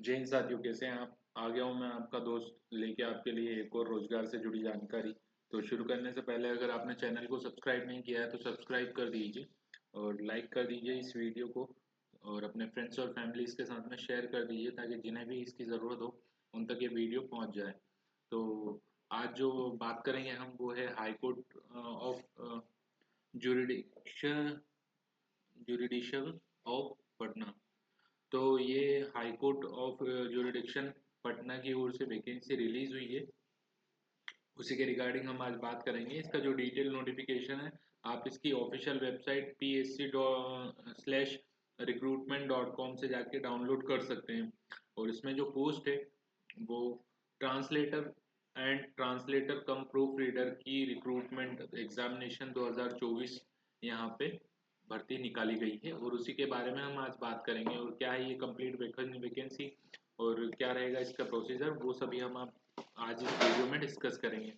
जय हिंद साथियों, कैसे हैं आप। आ गया हूं मैं आपका दोस्त लेके आपके लिए एक और रोजगार से जुड़ी जानकारी। तो शुरू करने से पहले अगर आपने चैनल को सब्सक्राइब नहीं किया है तो सब्सक्राइब कर दीजिए और लाइक कर दीजिए इस वीडियो को और अपने फ्रेंड्स और फैमिलीज के साथ में शेयर कर दीजिए ताकि जिन्हें भी इसकी ज़रूरत हो उन तक ये वीडियो पहुंच जाए। तो आज जो बात करेंगे हम वो है high court of jurisdiction judicial of Patna. तो ये high court of jurisdiction Patna की ओर से वैकेंसी रिलीज हुई है, उसी के रिगार्डिंग हम आज बात करेंगे। इसका जो डिटेल नोटिफिकेशन है आप इसकी ऑफिशियल वेबसाइट psc/recruitment.com से जाके डाउनलोड कर सकते हैं। और इसमें जो पोस्ट है वो translator and translator come proof reader की रिक्रूटमेंट एग्जामिनेशन 2024 यहाँ पे भर्ती निकाली गई है और उसी के बारे में हम आज बात करेंगे। और क्या है ये कंप्लीट वैकेंसी और क्या रहेगा इसका प्रोसीजर, वो सभी हम आप आज इस वीडियो में डिस्कस करेंगे।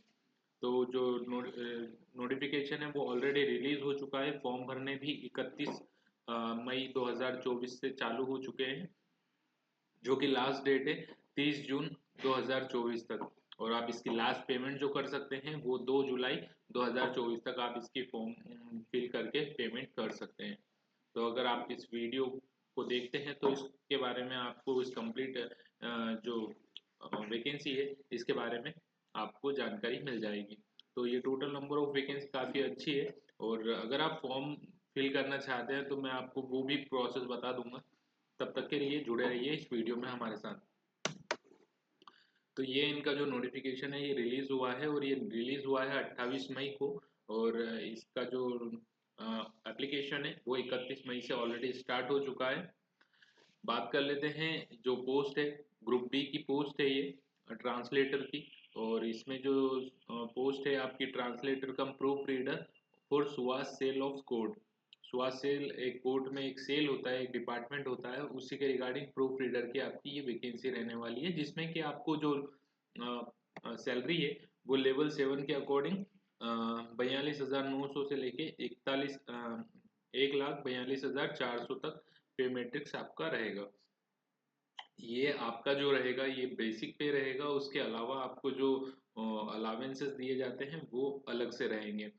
तो जो नोटिफिकेशन है वो ऑलरेडी रिलीज हो चुका है, फॉर्म भरने भी 31 मई 2024 से चालू हो चुके हैं, जो कि लास्ट डेट है 30 जून 2024 तक। और आप इसकी लास्ट पेमेंट जो कर सकते हैं वो 2 जुलाई 2024 तक आप इसकी फॉर्म फिल करके पेमेंट कर सकते हैं। तो अगर आप इस वीडियो को देखते हैं तो इसके बारे में आपको इस कंप्लीट जो वैकेंसी है इसके बारे में आपको जानकारी मिल जाएगी। तो ये टोटल नंबर ऑफ वैकेंसी काफ़ी अच्छी है और अगर आप फॉर्म फिल करना चाहते हैं तो मैं आपको वो भी प्रोसेस बता दूंगा। तब तक के लिए जुड़े रहिए इस वीडियो में हमारे साथ। तो ये इनका जो नोटिफिकेशन है ये रिलीज हुआ है और ये रिलीज हुआ है 28 मई को। और इसका जो एप्लीकेशन है वो 31 मई से ऑलरेडी स्टार्ट हो चुका है। बात कर लेते हैं जो पोस्ट है, ग्रुप बी की पोस्ट है ये ट्रांसलेटर की। और इसमें जो पोस्ट है आपकी translator come proof reader for Suvas cell of code. Suvas cell एक कोर्ट में एक सेल होता है, एक डिपार्टमेंट होता है, उसी के रिगार्डिंग प्रूफ रीडर की आपकी ये वैकेंसी रहने वाली है, जिसमें कि आपको जो सैलरी है वो लेवल 7 के अकॉर्डिंग 42,900 से लेके 1,42,400 तक पे मैट्रिक्स आपका रहेगा। ये आपका जो रहेगा ये बेसिक पे रहेगा, उसके अलावा आपको जो अलावेंसेस दिए जाते हैं वो अलग से रहेंगे।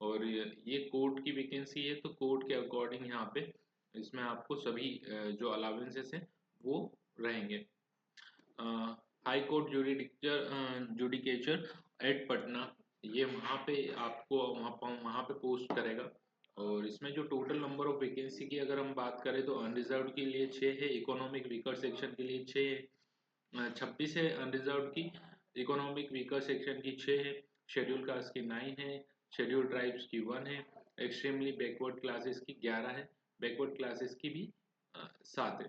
और ये कोर्ट की वैकेंसी है तो कोर्ट के अकॉर्डिंग यहाँ पे इसमें आपको सभी जो अलावेंसेस हैं वो रहेंगे। High court judicature at Patna, ये वहाँ पे आपको वहाँ पे पोस्ट करेगा। और इसमें जो टोटल नंबर ऑफ वैकेंसी की अगर हम बात करें तो अनरिजर्व के लिए 6 है, इकोनॉमिक वीकर सेक्शन के लिए 6 है, 26 है अनरिजर्व की, इकोनॉमिक वीकर सेक्शन की 6 है, शेड्यूल कास्ट की 9 है, शेड्यूल ट्राइब्स की 1 है, एक्सट्रीमली बैकवर्ड क्लासेस की 11 है, बैकवर्ड क्लासेस की भी 7 है।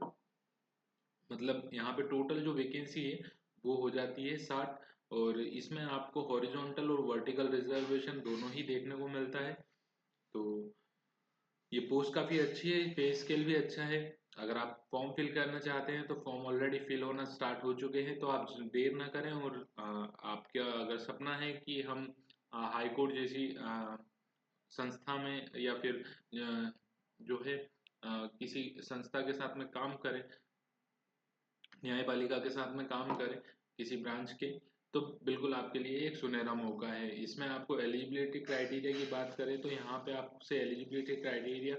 मतलब यहाँ पे टोटल जो वैकेंसी है वो हो जाती है 60। और इसमें आपको हॉरिजॉन्टल और वर्टिकल रिजर्वेशन दोनों ही देखने को मिलता है। तो ये पोस्ट काफ़ी अच्छी है, पे स्केल भी अच्छा है। अगर आप फॉर्म फिल करना चाहते हैं तो फॉर्म ऑलरेडी फिल होना स्टार्ट हो चुके हैं, तो आप देर ना करें। और आपका अगर सपना है कि हम हाई कोर्ट जैसी संस्था में या फिर जो है किसी संस्था के साथ में काम करें, न्यायपालिका के साथ में काम करें किसी ब्रांच के, तो बिल्कुल आपके लिए एक सुनहरा मौका है। इसमें आपको एलिजिबिलिटी क्राइटेरिया की बात करें तो यहाँ पे आपसे एलिजिबिलिटी क्राइटेरिया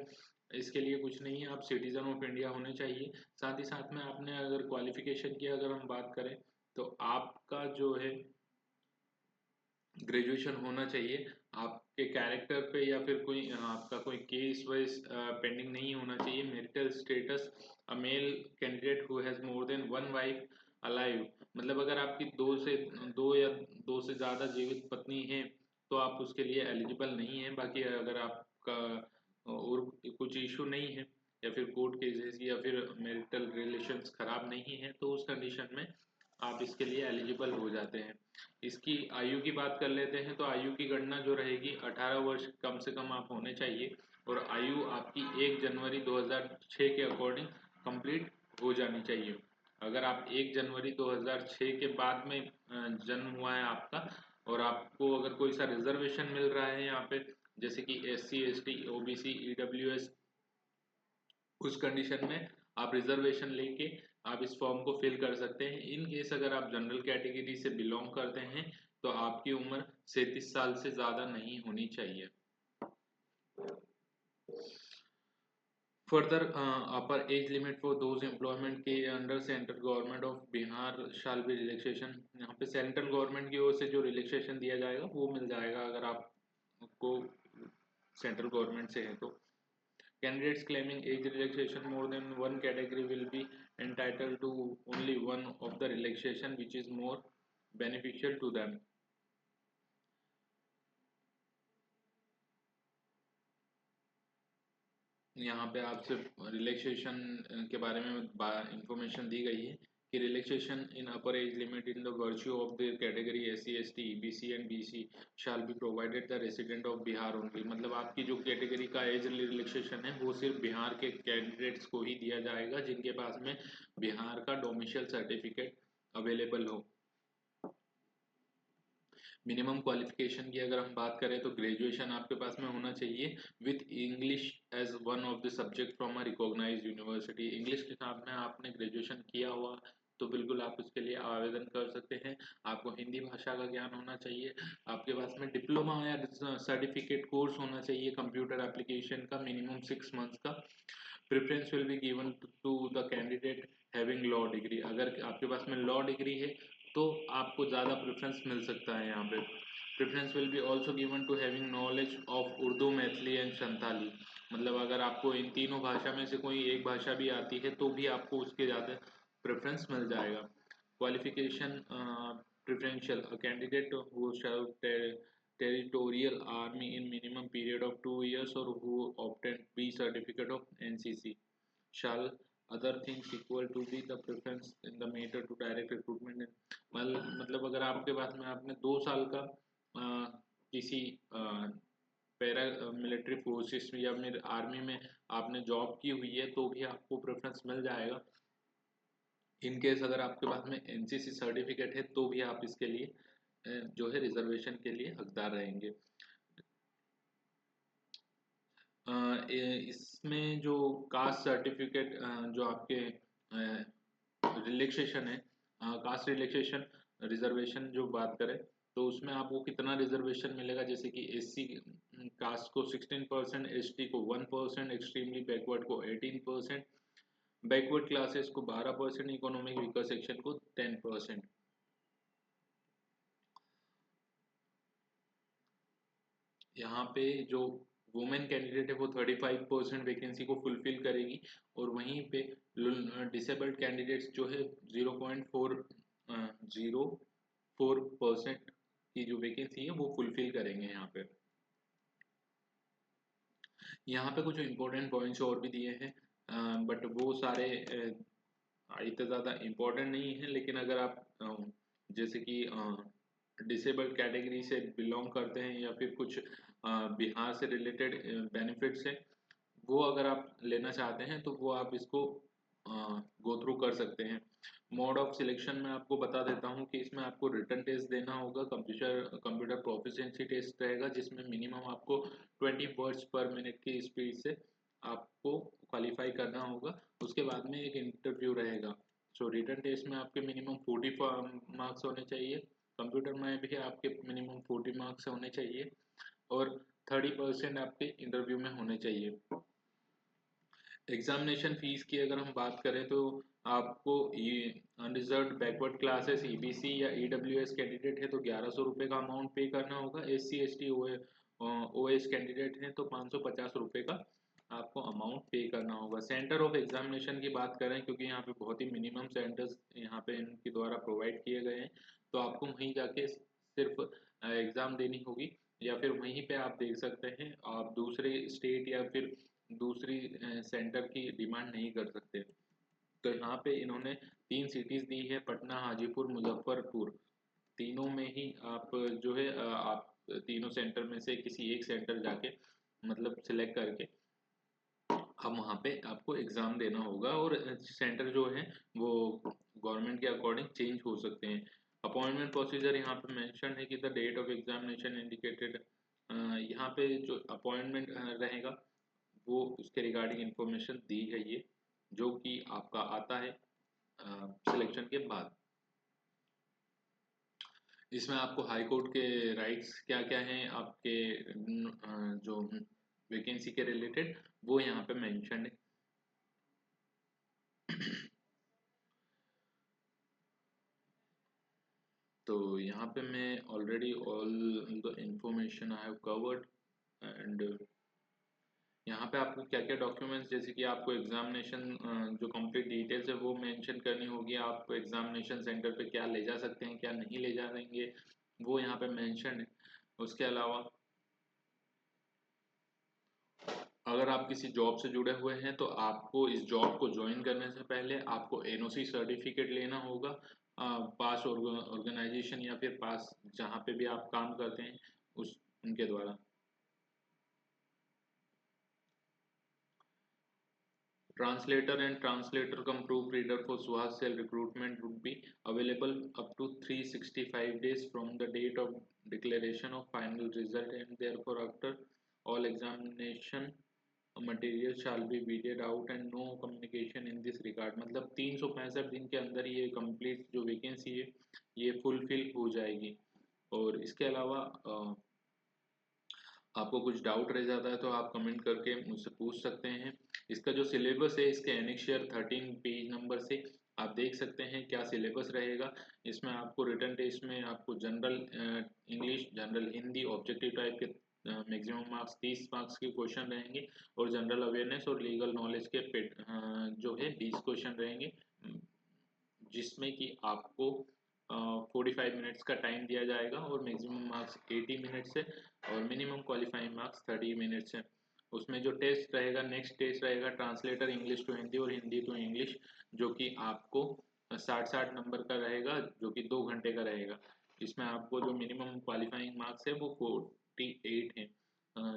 इसके लिए कुछ नहीं है, आप सिटीजन ऑफ इंडिया होने चाहिए। साथ ही साथ में आपने अगर क्वालिफिकेशन की अगर हम बात करें तो आपका जो है ग्रेजुएशन होना चाहिए। आपके कैरेक्टर पे या फिर कोई आपका कोई केस वाइज पेंडिंग नहीं होना चाहिए। Marital status a male candidate who has more than one wife alive, मतलब अगर आपकी दो या दो से ज़्यादा जीवित पत्नी है तो आप उसके लिए एलिजिबल नहीं है। बाकी अगर आपका और कुछ इशू नहीं है या फिर कोर्ट केसेस या फिर मैरिटल रिलेशंस खराब नहीं है तो उस कंडीशन में आप इसके लिए एलिजिबल हो जाते हैं। इसकी आयु की बात कर लेते हैं तो आयु की गणना जो रहेगी 18 वर्ष कम से कम आप होने चाहिए और आयु आपकी 1 जनवरी 2006 के अकॉर्डिंग कंप्लीट हो जानी चाहिए। अगर आप 1 जनवरी 2006 के बाद में जन्म हुआ है आपका और आपको अगर कोई सा रिजर्वेशन मिल रहा है यहाँ पे जैसे कि SC ST OBC EWS, उस कंडीशन में आप रिजर्वेशन लेके आप इस फॉर्म को फिल कर सकते हैं। इन केस अगर आप जनरल कैटेगरी से बिलोंग करते हैं तो आपकी उम्र 37 साल से ज़्यादा नहीं होनी चाहिए। Further, upper age limit for those employment के under central government of Bihar shall be relaxation, यहाँ पे सेंट्रल गवर्नमेंट की ओर से जो रिलैक्सेशन दिया जाएगा वो मिल जाएगा अगर आपको सेंट्रल गवर्नमेंट से है तो। Candidates claiming age relaxation more than one category will be entitled to only one of the relaxation which is more beneficial to them. यहाँ पे आपसे रिलैक्सेशन के बारे में इंफॉर्मेशन दी गई है कि relaxation in upper age limit in the virtue of the category SC ST EBC and BC shall be provided the resident of Bihar only. मतलब आपकी जो कैटेगरी का एज रिलैक्सेशन है वो सिर्फ बिहार के कैंडिडेट्स को ही दिया जाएगा जिनके पास में बिहार का डोमिसाइल सर्टिफिकेट अवेलेबल हो। मिनिमम क्वालिफिकेशन की अगर हम बात करें तो ग्रेजुएशन आपके पास में होना चाहिए with English as one of the subject from a recognised university. English के साथ में आपने ग्रेजुएशन किया हुआ तो बिल्कुल आप उसके लिए आवेदन कर सकते हैं। आपको हिंदी भाषा का ज्ञान होना चाहिए, आपके पास में डिप्लोमा या सर्टिफिकेट कोर्स होना चाहिए कंप्यूटर एप्लीकेशन का मिनिमम 6 मंथ्स का। Preference will be given to the candidate having law degree. अगर आपके पास में लॉ डिग्री है तो आपको ज़्यादा प्रेफरेंस मिल सकता है यहाँ पे। Preference will be also given to having knowledge of Urdu, Maithili and Santali. मतलब अगर आपको इन तीनों भाषा में से कोई एक भाषा भी आती है तो भी आपको उसके ज़्यादा प्रेफरेंस मिल जाएगा। Qualification preferential a candidate who serve territorial army in minimum period of 2 years or who obtained B certificate of NCC shall other things equal to be the preference in the matter to direct recruitment in। मतलब अगर आपके पास में आपने 2 साल का किसी para military forces या फिर आर्मी में आपने जॉब की हुई है तो भी आपको प्रेफरेंस मिल जाएगा। इन केस अगर आपके पास में NCC सर्टिफिकेट है तो भी आप इसके लिए जो है रिजर्वेशन के लिए हकदार रहेंगे। इसमें जो कास्ट सर्टिफिकेट जो आपके रिलैक्सेशन है, कास्ट रिलैक्सेशन रिजर्वेशन जो बात करें तो उसमें आपको कितना रिजर्वेशन मिलेगा, जैसे कि SC कास्ट को 16%, ST को 1%, एक्सट्रीमली बैकवर्ड को 18%, बैकवर्ड क्लासेस को 12%, इकोनॉमिक वीकर सेक्शन को 10%। यहाँ पे जो वुमेन कैंडिडेट है वो 35% वैकेंसी को फुलफिल करेगी और वहीं पे डिसेबल्ड कैंडिडेट्स जो है 0.4% की जो वैकेंसी है वो फुलफिल करेंगे। यहाँ पे कुछ इंपॉर्टेंट पॉइंट्स और भी दिए हैं बट वो सारे इतना ज़्यादा इम्पोर्टेंट नहीं है, लेकिन अगर आप जैसे कि डिसेबल्ड कैटेगरी से बिलोंग करते हैं या फिर कुछ बिहार से रिलेटेड बेनिफिट्स हैं वो अगर आप लेना चाहते हैं तो वो आप इसको गो थ्रू कर सकते हैं। मोड ऑफ सिलेक्शन में आपको बता देता हूँ कि इसमें आपको रिटन टेस्ट देना होगा, कंप्यूटर प्रोफिशिएंसी टेस्ट रहेगा जिसमें मिनिमम आपको 20 वर्ड्स पर मिनट की स्पीड से आपको क्वालिफाई करना होगा। उसके बाद में एक इंटरव्यू रहेगा। सो रिटन टेस्ट में आपके मिनिमम 40 मार्क्स होने चाहिए, कंप्यूटर में भी आपके मिनिमम 40 मार्क्स होने चाहिए और 30% आपके इंटरव्यू में होने चाहिए। एग्जामिनेशन फीस की अगर हम बात करें तो आपको ये अनरिजर्व बैकवर्ड क्लासेस EBC या EWS कैंडिडेट है तो 1100 रुपये का अमाउंट पे करना होगा। SC ST OS कैंडिडेट हैं तो 550 रुपये का आपको अमाउंट पे करना होगा। सेंटर ऑफ एग्जामिनेशन की बात करें क्योंकि यहाँ पे बहुत ही मिनिमम सेंटर्स यहाँ पे इनके द्वारा प्रोवाइड किए गए हैं तो आपको वहीं जाके सिर्फ एग्ज़ाम देनी होगी या फिर वहीं पे आप देख सकते हैं, आप दूसरे स्टेट या फिर दूसरी सेंटर की डिमांड नहीं कर सकते। तो यहाँ पे इन्होंने 3 सिटीज़ दी है, पटना, हाजीपुर, मुजफ्फरपुर। तीनों में ही आप जो है आप तीनों सेंटर में से किसी एक सेंटर जाके मतलब सिलेक्ट करके अब वहाँ पे आपको एग्ज़ाम देना होगा और सेंटर जो है वो गवर्नमेंट के अकॉर्डिंग चेंज हो सकते हैं। अपॉइंटमेंट प्रोसीजर यहाँ पे मेंशन है कि the date of examination indicated, यहाँ पे जो अपॉइंटमेंट रहेगा वो उसके रिगार्डिंग इंफॉर्मेशन दी गई है जो कि आपका आता है सिलेक्शन के बाद। इसमें आपको हाई कोर्ट के राइट्स क्या क्या हैं आपके जो वैकेंसी के रिलेटेड, वो यहाँ पे मेंशन है। तो यहाँ पे मैं already all the information I have covered. And यहाँ पे आपको क्या क्या डॉक्यूमेंट्स, जैसे कि आपको एग्जामिनेशन जो कंप्लीट डिटेल्स है वो मेंशन करनी होगी। आप एग्जामिनेशन सेंटर पे क्या ले जा सकते हैं, क्या नहीं ले जा देंगे, वो यहाँ पे मेंशन है। उसके अलावा अगर आप किसी जॉब से जुड़े हुए हैं तो आपको इस जॉब को ज्वाइन करने से पहले आपको एनओसी सर्टिफिकेट लेना होगा, पास ऑर्गेनाइजेशन या फिर पास जहाँ पे भी आप काम करते हैं उस उनके द्वारा। Translator and translator come proofreader for Suhas Cell recruitment would be available up to 365 days from the date of declaration of final result, and therefore after all examination material shall be weeded out and no communication in this regard. मतलब 365 दिन के अंदर ये complete जो vacancy है ये fulfil हो जाएगी। और इसके अलावा आपको कुछ डाउट रह जाता है तो आप कमेंट करके मुझसे पूछ सकते हैं। इसका जो सिलेबस है इसके एनेक्शियर 13 पेज नंबर से आप देख सकते हैं क्या सिलेबस रहेगा। इसमें आपको रिटन टेस्ट में आपको general English, general Hindi, objective type के मैक्सिमम मार्क्स 30 मार्क्स के क्वेश्चन रहेंगे, और जनरल अवेयरनेस और लीगल नॉलेज के जो है 20 क्वेश्चन रहेंगे, जिसमें कि आपको 45 मिनट्स का टाइम दिया जाएगा और मैक्सिमम मार्क्स 80 मिनट्स है और मिनिमम क्वालिफाइंग मार्क्स 30 मिनट्स है। उसमें जो टेस्ट रहेगा, नेक्स्ट टेस्ट रहेगा ट्रांसलेटर इंग्लिश टू हिंदी और हिंदी टू इंग्लिश, जो कि आपको 60 नंबर का रहेगा, जो कि 2 घंटे का रहेगा। इसमें आपको जो मिनिमम क्वालिफाइंग मार्क्स है वो 48 है,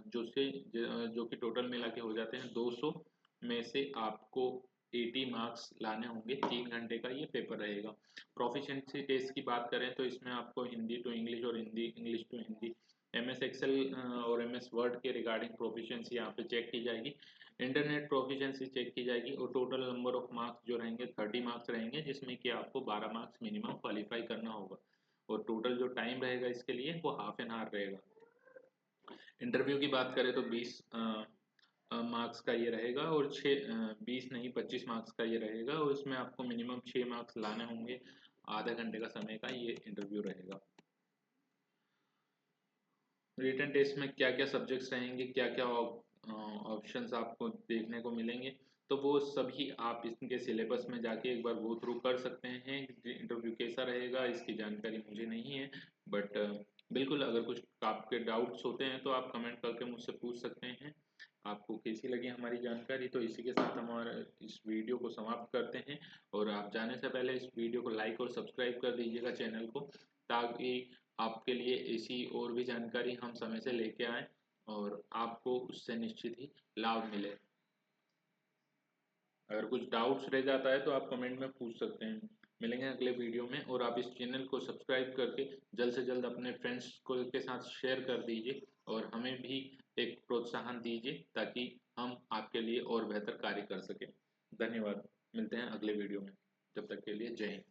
जो कि टोटल मिला के हो जाते हैं 200 में से आपको 80 मार्क्स लाने होंगे। 3 घंटे का ये पेपर रहेगा। प्रोफिशिएंसी टेस्ट की बात करें तो इसमें आपको हिंदी टू इंग्लिश और Hindi English to Hindi, MS Excel और MS वर्ड के रिगार्डिंग प्रोफिशिएंसी यहाँ पे चेक की जाएगी। इंटरनेट प्रोफिशिएंसी चेक की जाएगी और टोटल नंबर ऑफ मार्क्स जो रहेंगे 30 मार्क्स रहेंगे, जिसमें कि आपको 12 मार्क्स मिनिमम क्वालिफाई करना होगा। और टोटल जो टाइम रहेगा इसके लिए वो हाफ एन आवर रहेगा। इंटरव्यू की बात करें तो 20 मार्क्स का ये रहेगा, और 20 नहीं 25 मार्क्स का ये रहेगा, और इसमें आपको मिनिमम 6 मार्क्स लाने होंगे। आधा घंटे का समय का ये इंटरव्यू रहेगा। रिटन टेस्ट में क्या क्या सब्जेक्ट्स रहेंगे, क्या क्या ऑप्शंस आपको देखने को मिलेंगे, तो वो सभी आप इनके सिलेबस में जाके एक बार गो थ्रू कर सकते हैं। इंटरव्यू कैसा रहेगा इसकी जानकारी मुझे नहीं है, बट बिल्कुल अगर कुछ आपके डाउट्स होते हैं तो आप कमेंट करके मुझसे पूछ सकते हैं। आपको कैसी लगी हमारी जानकारी, तो इसी के साथ हमारा इस वीडियो को समाप्त करते हैं। और आप जाने से पहले इस वीडियो को लाइक और सब्सक्राइब कर दीजिएगा चैनल को, ताकि आपके लिए ऐसी और भी जानकारी हम समय से लेके आए और आपको उससे निश्चित ही लाभ मिले। अगर कुछ डाउट्स रह जाता है तो आप कमेंट में पूछ सकते हैं। मिलेंगे अगले वीडियो में, और आप इस चैनल को सब्सक्राइब करके जल्द से जल्द अपने फ्रेंड्स को के साथ शेयर कर दीजिए और हमें भी एक प्रोत्साहन दीजिए, ताकि हम आपके लिए और बेहतर कार्य कर सकें। धन्यवाद। मिलते हैं अगले वीडियो में। जब तक के लिए जय हिंद।